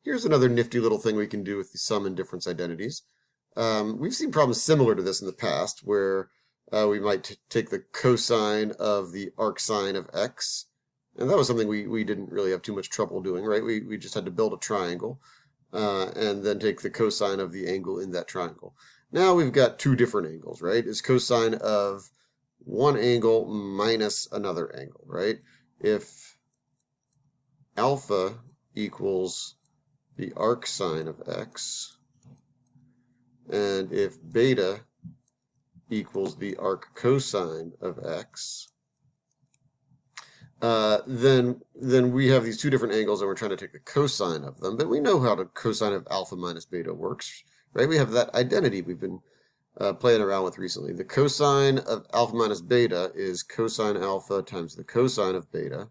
here's another nifty little thing we can do with the sum and difference identities. We've seen problems similar to this in the past where we might take the cosine of the arcsine of x, and that was something we didn't really have too much trouble doing, right? We just had to build a triangle and then take the cosine of the angle in that triangle. Now we've got two different angles, right? It's cosine of one angle minus another angle, right? If alpha equals the arcsine of x, and if beta equals the arccosine of x, then we have these two different angles and we're trying to take the cosine of them, but we know how the cosine of alpha minus beta works, right? We have that identity we've been playing around with recently. The cosine of alpha minus beta is cosine alpha times the cosine of beta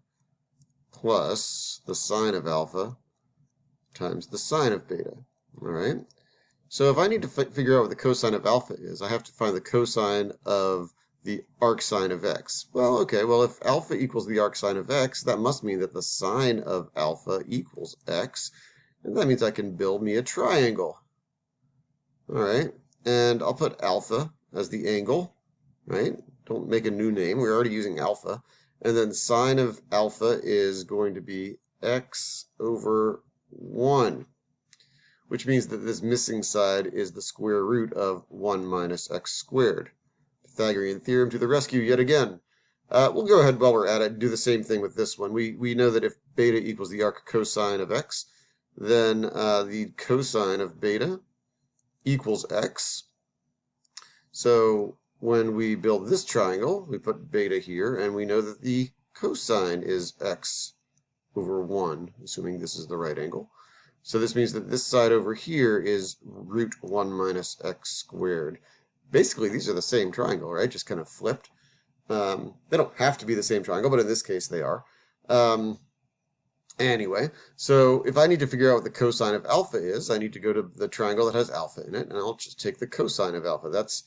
plus the sine of alpha times the sine of beta, all right? So if I need to figure out what the cosine of alpha is, I have to find the cosine of the arcsine of x. Well, okay, well, if alpha equals the arcsine of x, that must mean that the sine of alpha equals x, and that means I can build me a triangle. All right, and I'll put alpha as the angle, right? Don't make a new name, we're already using alpha. And then sine of alpha is going to be x over 1, which means that this missing side is the square root of 1 minus x squared. Pythagorean theorem to the rescue yet again. We'll go ahead while we're at it and do the same thing with this one. We know that if beta equals the arccosine of x, then the cosine of beta equals x. So when we build this triangle, we put beta here, and we know that the cosine is x over 1, assuming this is the right angle. So this means that this side over here is root 1 minus x squared. Basically, these are the same triangle, right? Just kind of flipped. They don't have to be the same triangle, but in this case they are. Anyway, so if I need to figure out what the cosine of alpha is, I need to go to the triangle that has alpha in it, and I'll just take the cosine of alpha. That's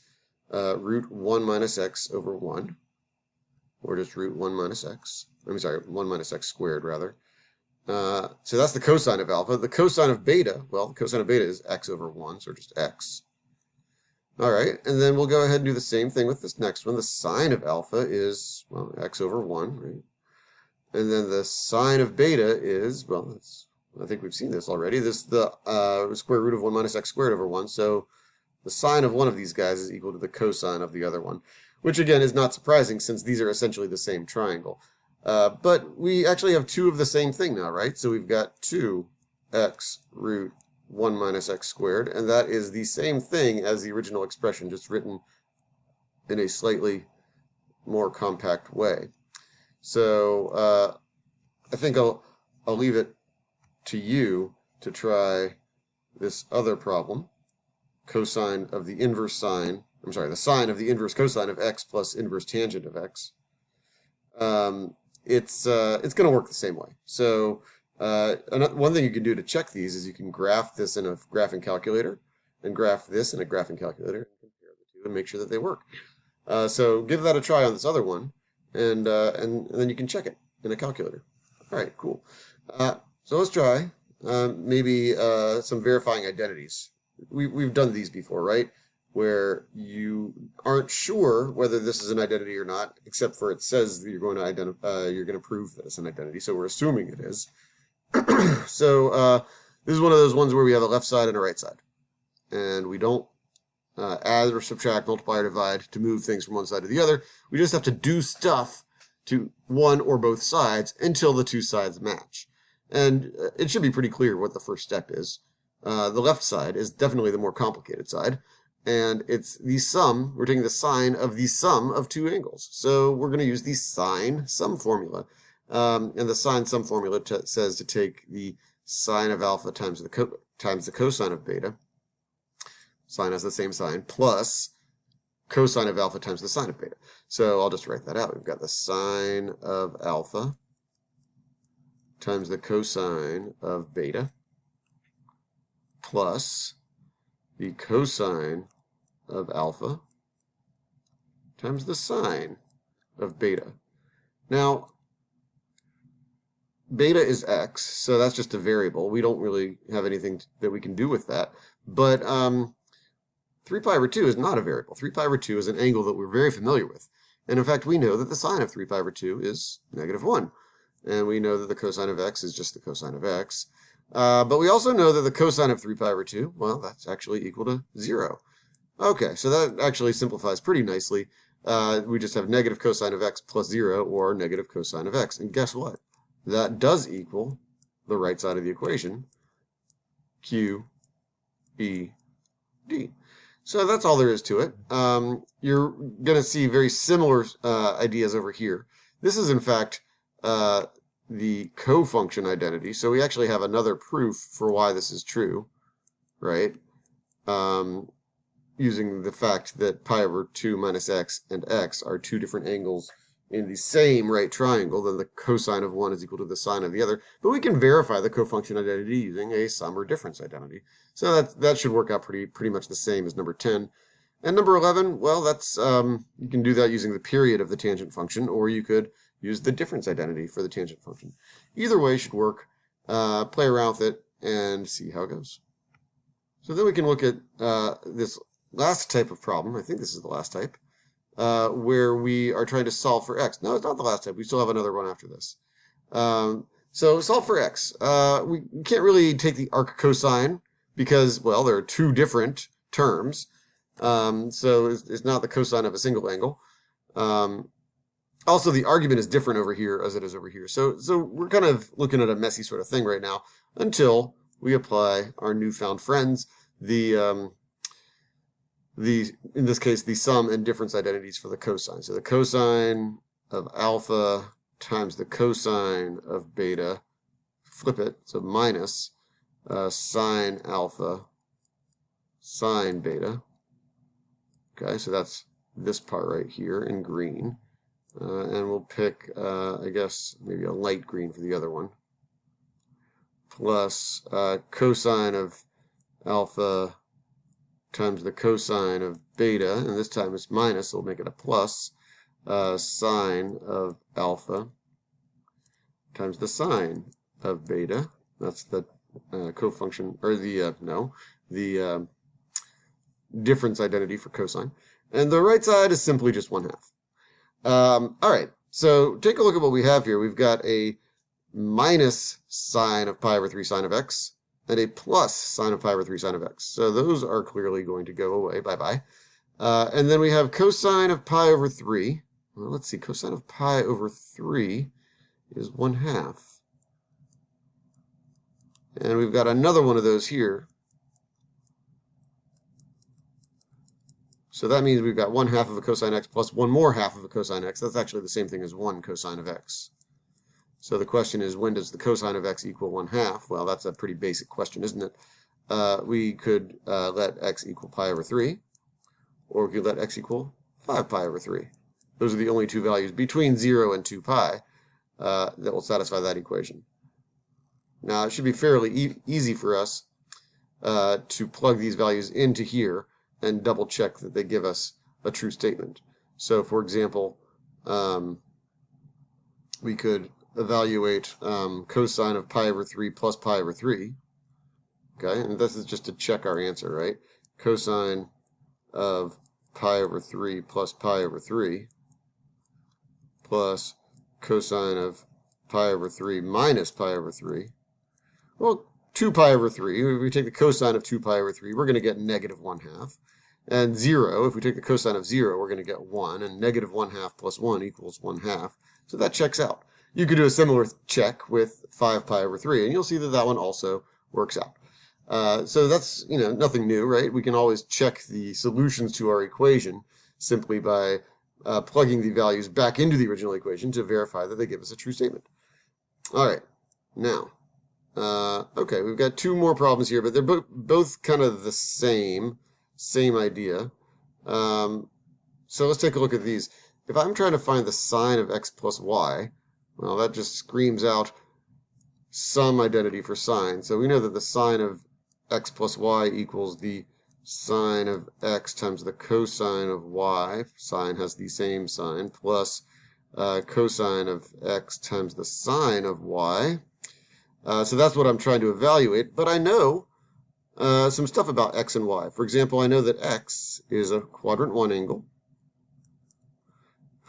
root 1 minus x over 1, or just root 1 minus x. I'm sorry, 1 minus x squared, rather. So that's the cosine of alpha. The cosine of beta, well, the cosine of beta is x over 1, so just x. All right, and then we'll go ahead and do the same thing with this next one. The sine of alpha is, well, x over 1, right? And then the sine of beta is, well, I think we've seen this already. This is the square root of 1 minus x squared over 1. So the sine of one of these guys is equal to the cosine of the other one, which again is not surprising since these are essentially the same triangle. But we actually have two of the same thing now, right? So we've got 2x root 1 minus x squared, and that is the same thing as the original expression, just written in a slightly more compact way. So I think I'll leave it to you to try this other problem. Cosine of the inverse sine, I'm sorry, the sine of the inverse cosine of x plus inverse tangent of x. It's going to work the same way. So one thing you can do to check these is you can graph this in a graphing calculator and graph this in a graphing calculator and compare the two and make sure that they work. So give that a try on this other one, and then you can check it in a calculator. All right, cool. So let's try maybe some verifying identities. We've done these before, right? Where you aren't sure whether this is an identity or not, except for it says that you're going to prove that it's an identity. So we're assuming it is. So this is one of those ones where we have a left side and a right side, and we don't add or subtract, multiply or divide to move things from one side to the other. We just have to do stuff to one or both sides until the two sides match. And it should be pretty clear what the first step is. The left side is definitely the more complicated side, and it's the sum. We're taking the sine of the sum of two angles. So we're going to use the sine sum formula. And the sine sum formula says to take the sine of alpha times the cosine of beta. Sine has the same sign, plus cosine of alpha times the sine of beta. So I'll just write that out. We've got the sine of alpha times the cosine of beta plus the cosine of alpha times the sine of beta. Now, beta is x, so that's just a variable. We don't really have anything that we can do with that. But 3 pi over 2 is not a variable. 3 pi over 2 is an angle that we're very familiar with. And in fact, we know that the sine of 3 pi over 2 is -1. And we know that the cosine of x is just the cosine of x. But we also know that the cosine of 3 pi over 2, well, that's actually equal to 0. Okay, so that actually simplifies pretty nicely. We just have negative cosine of x plus 0, or negative cosine of x. And guess what? That does equal the right side of the equation, q, e, d. So that's all there is to it. You're going to see very similar ideas over here. This is, in fact, the cofunction identity. So we actually have another proof for why this is true, right? Using the fact that pi over 2 minus x and x are two different angles in the same right triangle, then the cosine of one is equal to the sine of the other. But we can verify the cofunction identity using a sum or difference identity. So that should work out pretty much the same as number 10. And number 11, well, that's you can do that using the period of the tangent function, or you could use the difference identity for the tangent function. Either way should work. Play around with it and see how it goes. So then we can look at this last type of problem. I think this is the last type. Where we are trying to solve for x. No, it's not the last type. We still have another one after this. So solve for x. We can't really take the arc cosine because, well, there are two different terms. So it's not the cosine of a single angle. Also, the argument is different over here as it is over here. So we're kind of looking at a messy sort of thing right now until we apply our newfound friends, in this case, the sum and difference identities for the cosine. So the cosine of alpha times the cosine of beta, flip it, so minus sine alpha sine beta. Okay, so that's this part right here in green. And we'll pick, I guess, maybe a light green for the other one. Plus cosine of alpha times the cosine of beta, and this time it's minus, so we'll make it a plus, sine of alpha times the sine of beta. That's the cofunction, or the difference identity for cosine. And the right side is simply just 1/2. All right, so take a look at what we have here. We've got a minus sine of pi over 3 sine of x, and a plus sine of pi over 3 sine of x. So those are clearly going to go away. Bye-bye. And then we have cosine of pi over 3. Well, let's see. Cosine of pi over 3 is 1/2. And we've got another one of those here. So that means we've got 1/2 of a cosine x plus one more half of a cosine x. That's actually the same thing as 1 cosine of x. So the question is, when does the cosine of x equal 1/2? Well, that's a pretty basic question, isn't it? We could let x equal pi over 3, or we could let x equal 5 pi over 3. Those are the only two values between 0 and 2 pi that will satisfy that equation. Now, it should be fairly easy for us to plug these values into here and double check that they give us a true statement. So, for example, we could evaluate cosine of pi over 3 plus pi over 3. Okay, and this is just to check our answer, right? Cosine of pi over 3 plus pi over 3 plus cosine of pi over 3 minus pi over 3. Well, 2 pi over 3, if we take the cosine of 2 pi over 3, we're going to get negative 1/2. And 0, if we take the cosine of 0, we're going to get 1. And negative 1/2 plus 1 equals 1/2. So that checks out. You could do a similar check with 5 pi over 3, and you'll see that that one also works out. So that's, nothing new, right? We can always check the solutions to our equation simply by plugging the values back into the original equation to verify that they give us a true statement. All right, now, okay, we've got two more problems here, but they're both kind of the same idea. So let's take a look at these. If I'm trying to find the sine of x plus y, well, that just screams out some identity for sine. So we know that the sine of x plus y equals the sine of x times the cosine of y. Sine has the same sign, plus cosine of x times the sine of y. So that's what I'm trying to evaluate, but I know some stuff about x and y. For example, I know that x is a quadrant 1 angle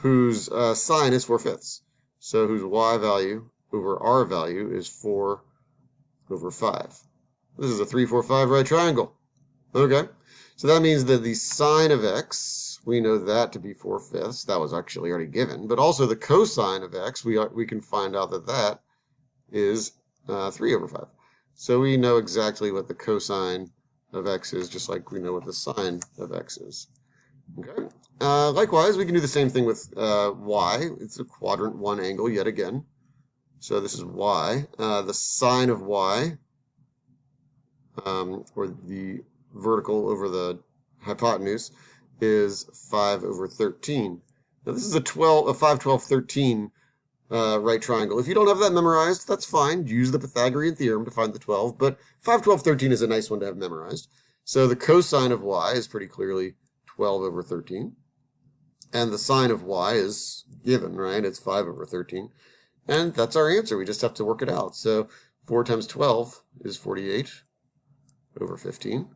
whose sine is 4/5. So whose y value over r value is 4/5. This is a 3, 4, 5 right triangle. Okay, so that means that the sine of x, we know that to be 4/5. That was actually already given. But also the cosine of x, we can find out that that is 3/5. So we know exactly what the cosine of x is, just like we know what the sine of x is. Okay. Likewise, we can do the same thing with y. It's a quadrant 1 angle yet again. So this is y. The sine of y, or the vertical over the hypotenuse, is 5/13. Now this is a 5, 12, 13 right triangle. If you don't have that memorized, that's fine. Use the Pythagorean theorem to find the 12, but 5, 12, 13 is a nice one to have memorized. So the cosine of y is pretty clearly 12/13. And the sine of y is given, right? It's 5/13. And that's our answer. We just have to work it out. So 4 times 12 is 48/15.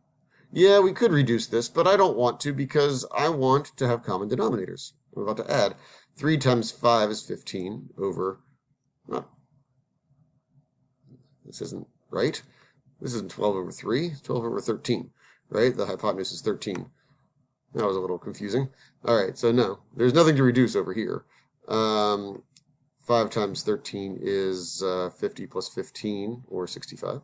Yeah, we could reduce this, but I don't want to because I want to have common denominators. I'm about to add. 3 times 5 is 15 over... Oh, this isn't right. This isn't 12/3. It's 12/13, right? The hypotenuse is 13. That was a little confusing. All right, so no, there's nothing to reduce over here. 5 times 13 is 50 plus 15, or 65.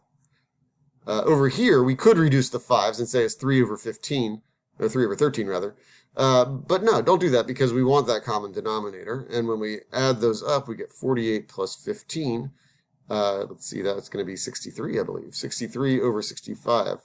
Over here, we could reduce the 5s and say it's 3/15, or 3/13 rather. But no, don't do that because we want that common denominator. And when we add those up, we get 48 plus 15. Let's see, that's going to be 63, I believe. 63/65,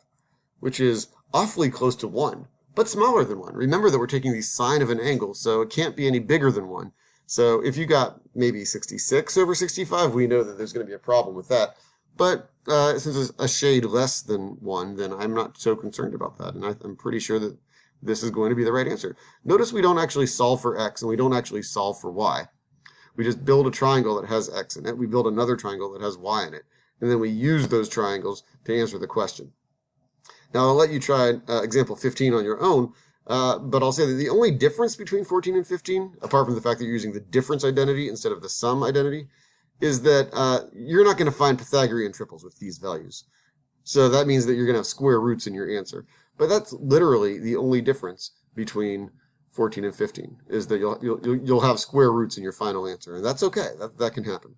which is awfully close to 1. But smaller than 1. Remember that we're taking the sine of an angle, so it can't be any bigger than 1. So if you got maybe 66/65, we know that there's going to be a problem with that. But since it's a shade less than 1, then I'm not so concerned about that. And I'm pretty sure that this is going to be the right answer. Notice we don't actually solve for x and we don't actually solve for y. We just build a triangle that has x in it. We build another triangle that has y in it. And then we use those triangles to answer the question. Now, I'll let you try example 15 on your own, but I'll say that the only difference between 14 and 15, apart from the fact that you're using the difference identity instead of the sum identity, is that you're not going to find Pythagorean triples with these values. So that means that you're going to have square roots in your answer. But that's literally the only difference between 14 and 15, is that you'll have square roots in your final answer, and that's okay. That can happen.